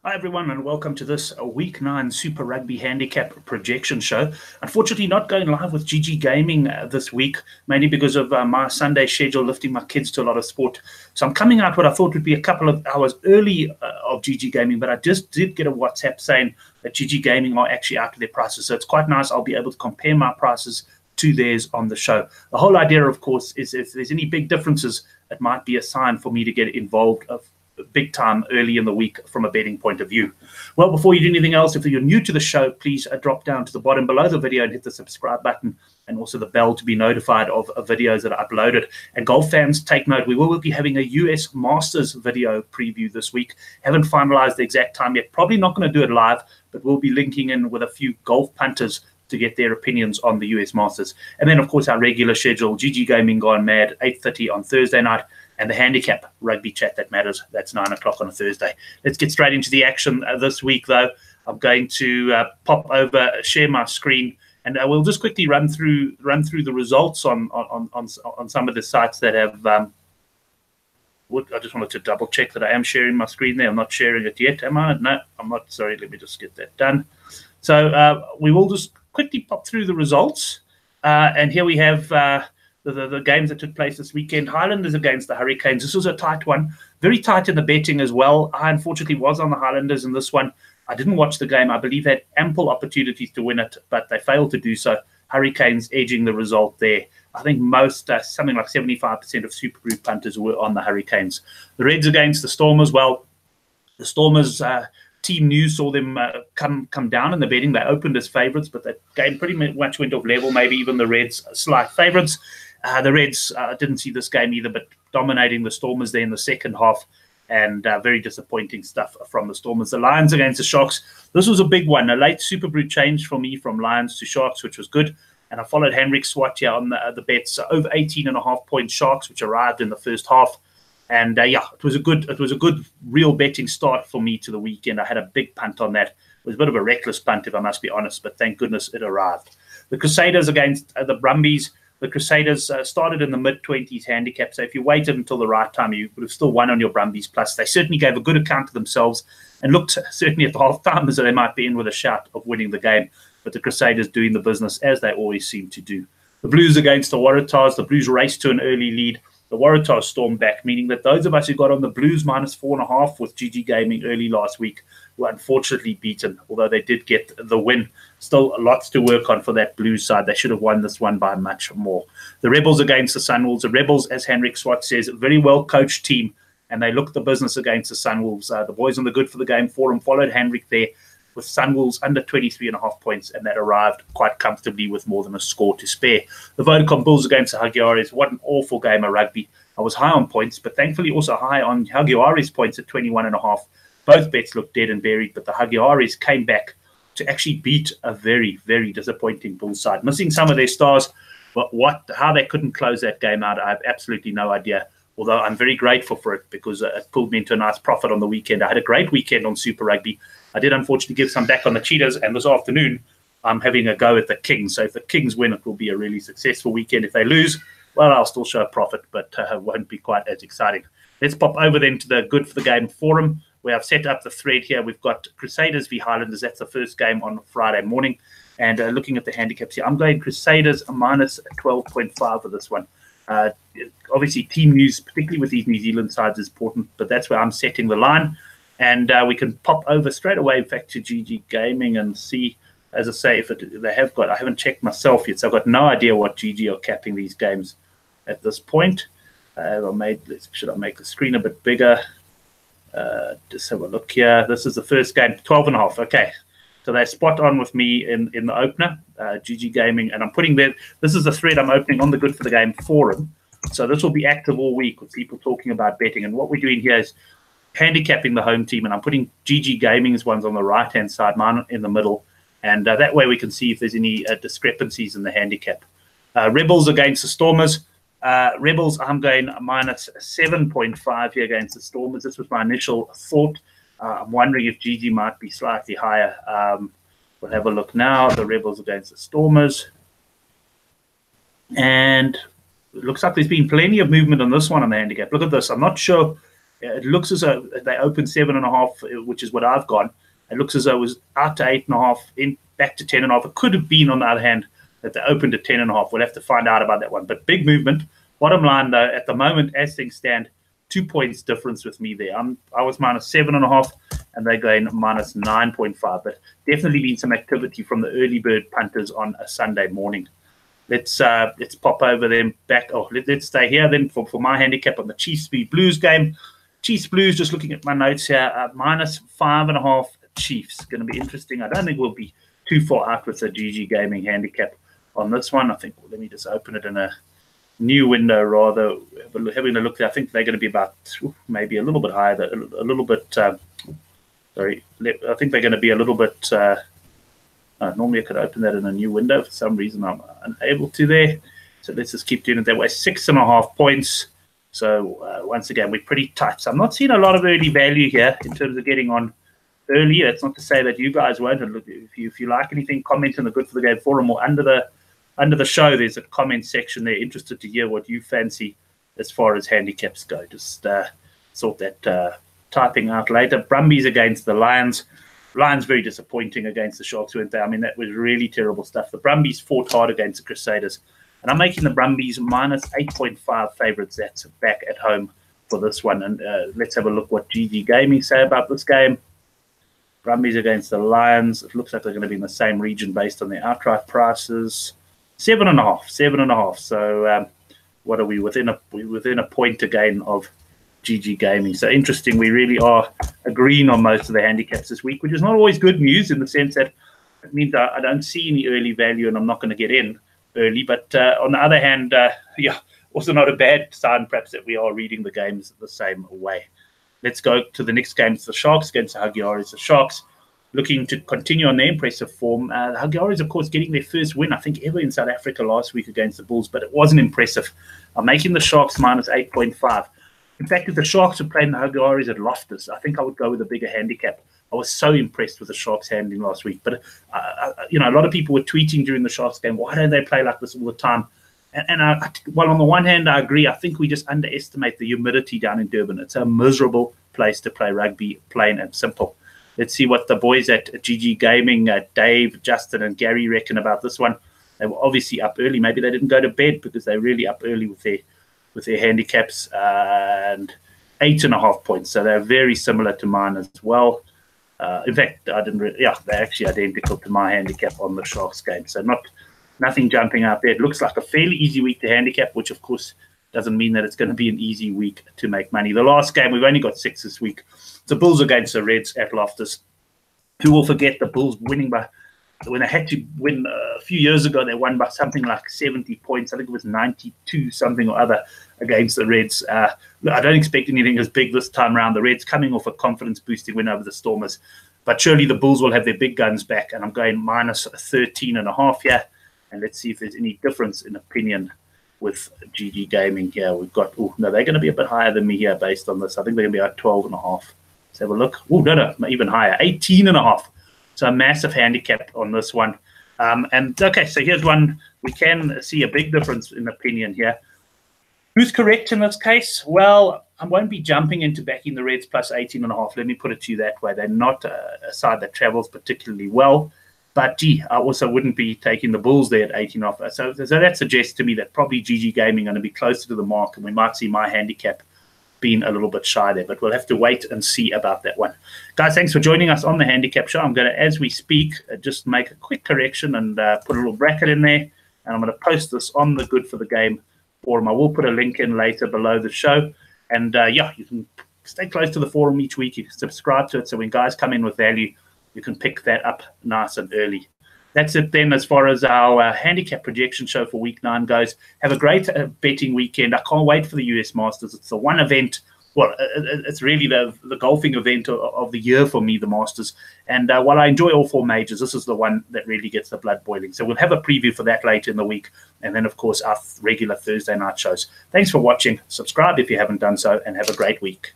Hi everyone, and welcome to this Week 9 Super Rugby Handicap Projection Show. Unfortunately, not going live with GG Gaming this week, mainly because of my Sunday schedule, lifting my kids to a lot of sport. So I'm coming out what I thought would be a couple of hours early of GG Gaming, but I just did get a WhatsApp saying that GG Gaming are actually out of their prices. So it's quite nice. I'll be able to compare my prices to theirs on the show. The whole idea, of course, is if there's any big differences, it might be a sign for me to get involved big time early in the week from a betting point of view. Well, before you do anything else, if you're new to the show, please drop down to the bottom below the video and hit the subscribe button and also the bell to be notified of videos that are uploaded. And golf fans, take note, we will be having a US Masters video preview this week. Haven't finalized the exact time yet. Probably not going to do it live, but we'll be linking in with a few golf punters to get their opinions on the US Masters. And then, of course, our regular schedule, GG Gaming Gone Mad, 8:30 on Thursday night, and the Handicap Rugby Chat That Matters. That's 9 o'clock on a Thursday. Let's get straight into the action this week, though. I'm going to pop over, share my screen, and we'll just quickly run through the results on some of the sites that have. I just wanted to double check that I am sharing my screen there. I'm not sharing it yet, am I? No, I'm not. Sorry, let me just get that done. So we will just quickly pop through the results, and here we have. The games that took place this weekend. Highlanders against the Hurricanes. This was a tight one. Very tight in the betting as well. I unfortunately was on the Highlanders in this one. I didn't watch the game. I believe had ample opportunities to win it, but they failed to do so. Hurricanes edging the result there. I think most, something like 75% of Super Group punters were on the Hurricanes. The Reds against the Stormers. Well, the Stormers... Team News saw them come down in the betting. They opened as favourites, but that game pretty much went off level. Maybe even the Reds slight favourites. The Reds didn't see this game either, but dominating the Stormers there in the second half, and very disappointing stuff from the Stormers. The Lions against the Sharks. This was a big one. A late Super Brew change for me from Lions to Sharks, which was good. And I followed Henrik Swat here on the bets over 18.5 point Sharks, which arrived in the first half. And yeah, it was a good real betting start for me to the weekend. I had a big punt on that. It was a bit of a reckless punt, if I must be honest, but thank goodness it arrived. The Crusaders against the Brumbies. The Crusaders started in the mid-20s handicap, so if you waited until the right time, you would have still won on your Brumbies. Plus, they certainly gave a good account of themselves and looked certainly at the half-time as they might be in with a shout of winning the game. But the Crusaders doing the business as they always seem to do. The Blues against the Waratahs. The Blues raced to an early lead. The Waratahs stormed back, meaning that those of us who got on the Blues minus 4.5 with GG Gaming early last week were unfortunately beaten, although they did get the win. Still lots to work on for that Blues side. They should have won this one by much more. The Rebels against the Sunwolves. The Rebels, as Henrik Swat says, a very well-coached team, and they looked the business against the Sunwolves. The boys on the Good for the Game forum followed Henrik there with Sunwolves under 23.5 points, and that arrived quite comfortably with more than a score to spare. The Vodacom Bulls against the Hagioares. What an awful game of rugby. I was high on points, but thankfully also high on Hagioares points at 21.5. Both bets looked dead and buried, but the Hagioares came back to actually beat a very, very disappointing Bulls side. Missing some of their stars, but how they couldn't close that game out, I have absolutely no idea. Although I'm very grateful for it because it pulled me into a nice profit on the weekend. I had a great weekend on Super Rugby. I did unfortunately give some back on the Cheetahs, and this afternoon I'm having a go at the Kings. So if the Kings win, it will be a really successful weekend. If they lose, well, I'll still show a profit, but won't be quite as exciting. Let's pop over then to the Good for the Game forum, where I've set up the thread here. We've got Crusaders v Highlanders. That's the first game on Friday morning. And looking at the handicaps here, I'm going Crusaders minus 12.5 for this one. Obviously, team news, particularly with these New Zealand sides, is important, but that's where I'm setting the line. And we can pop over straight away, in fact, to GG Gaming and see, as I say, if they have got. I haven't checked myself yet, so I've got no idea what GG are capping these games at this point. Should I make the screen a bit bigger? Just have a look here. This is the first game, 12.5. Okay, so they're spot on with me in the opener, GG Gaming, and I'm putting there. This is the thread I'm opening on the Good for the Game forum. So this will be active all week with people talking about betting. And what we're doing here is handicapping the home team, and I'm putting GG Gaming's ones on the right-hand side, mine in the middle, and that way we can see if there's any discrepancies in the handicap. Rebels against the Stormers. Rebels, I'm going minus 7.5 here against the Stormers. This was my initial thought. I'm wondering if GG might be slightly higher. We'll have a look now. The Rebels against the Stormers. And it looks like there's been plenty of movement on this one on the handicap. Look at this. I'm not sure It looks as though they opened 7.5, which is what I've gone. It looks as though it was out to 8.5, in back to 10.5. It could have been, on the other hand, that they opened at 10.5. We'll have to find out about that one. But big movement. Bottom line, though, at the moment, as things stand, 2 points difference with me there. I was minus 7.5, and they're going minus 9.5. But definitely been some activity from the early bird punters on a Sunday morning. Let's pop over them back. Oh, let's stay here then for my handicap on the Chiefs v Blues game. Chiefs Blues, just looking at my notes here, minus 5.5 Chiefs. Going to be interesting. I don't think we'll be too far out with the GG Gaming handicap on this one. I think, let me just open it in a new window rather. Having a look there, I think they're going to be about maybe a little bit higher, a little bit. Sorry, I think they're going to be a little bit. Normally I could open that in a new window. For some reason I'm unable to there. So let's just keep doing it that way. 6.5 points. So once again, we're pretty tight. So I'm not seeing a lot of early value here in terms of getting on early. That's not to say that you guys won't. And look, if you like anything, comment in the Good for the Game forum or under the show. There's a comment section there. Interested to hear what you fancy as far as handicaps go. Just sort that typing out later. Brumbies against the Lions. Lions very disappointing against the Sharks, weren't they? I mean, that was really terrible stuff. The Brumbies fought hard against the Crusaders. And I'm making the Brumbies minus 8.5 favourites. That's back at home for this one. And let's have a look what GG Gaming say about this game. Brumbies against the Lions. It looks like they're going to be in the same region based on their outright prices. 7.5. So what are we within a point again of GG Gaming? So interesting. We really are agreeing on most of the handicaps this week, which is not always good news in the sense that it means I don't see any early value and I'm not going to get in early. But on the other hand, also not a bad sign perhaps that we are reading the games the same way. Let's go to the next game. It's the Sharks against the Hagioris. The Sharks looking to continue on their impressive form. The Hagioris, of course, getting their first win, I think, ever in South Africa last week against the Bulls, but it wasn't impressive. I'm making the Sharks minus 8.5. In fact, if the Sharks had played the Hagioris at Loftus, I think I would go with a bigger handicap. I was so impressed with the Sharks handling last week. But, a lot of people were tweeting during the Sharks game, why don't they play like this all the time? And while on the one hand, I agree, I think we just underestimate the humidity down in Durban. It's a miserable place to play rugby, plain and simple. Let's see what the boys at GG Gaming, Dave, Justin, and Gary reckon about this one. They were obviously up early. Maybe they didn't go to bed because they're really up early with their handicaps, and 8.5 points. So they're very similar to mine as well. In fact, they're actually identical to my handicap on the Sharks game. So nothing jumping out there. It looks like a fairly easy week to handicap, which of course doesn't mean that it's going to be an easy week to make money. The last game, we've only got 6 this week. The Bulls against the Reds at Loftus. Who will forget the Bulls winning by, when they had to win a few years ago, they won by something like 70 points. I think it was 92 something or other against the Reds. I don't expect anything as big this time around. The Reds coming off a confidence-boosting win over the Stormers. But surely the Bulls will have their big guns back, and I'm going minus 13.5 here. And let's see if there's any difference in opinion with GG Gaming here. We've got, they're going to be a bit higher than me here based on this. I think they're going to be at 12.5. Let's have a look. No, even higher, 18.5. So a massive handicap on this one. Okay, so here's one. We can see a big difference in opinion here. Who's correct in this case? Well, I won't be jumping into backing the Reds plus 18.5. Let me put it to you that way. They're not a side that travels particularly well. But, I also wouldn't be taking the Bulls there at 18.5. So that suggests to me that probably GG Gaming are going to be closer to the mark, and we might see my handicap being a little bit shy there. But we'll have to wait and see about that one. Guys, thanks for joining us on the Handicap Show. I'm going to, as we speak, just make a quick correction and put a little bracket in there. And I'm going to post this on the Good for the Game forum. I will put a link in later below the show. And, you can stay close to the forum each week. You can subscribe to it, so when guys come in with value, you can pick that up nice and early. That's it then as far as our handicap projection show for week 9 goes. Have a great betting weekend. I can't wait for the US Masters. It's the one event, well, it's really the golfing event of the year for me, the Masters. And while I enjoy all 4 majors, this is the one that really gets the blood boiling. So we'll have a preview for that later in the week. And then, of course, our regular Thursday night shows. Thanks for watching. Subscribe if you haven't done so, and have a great week.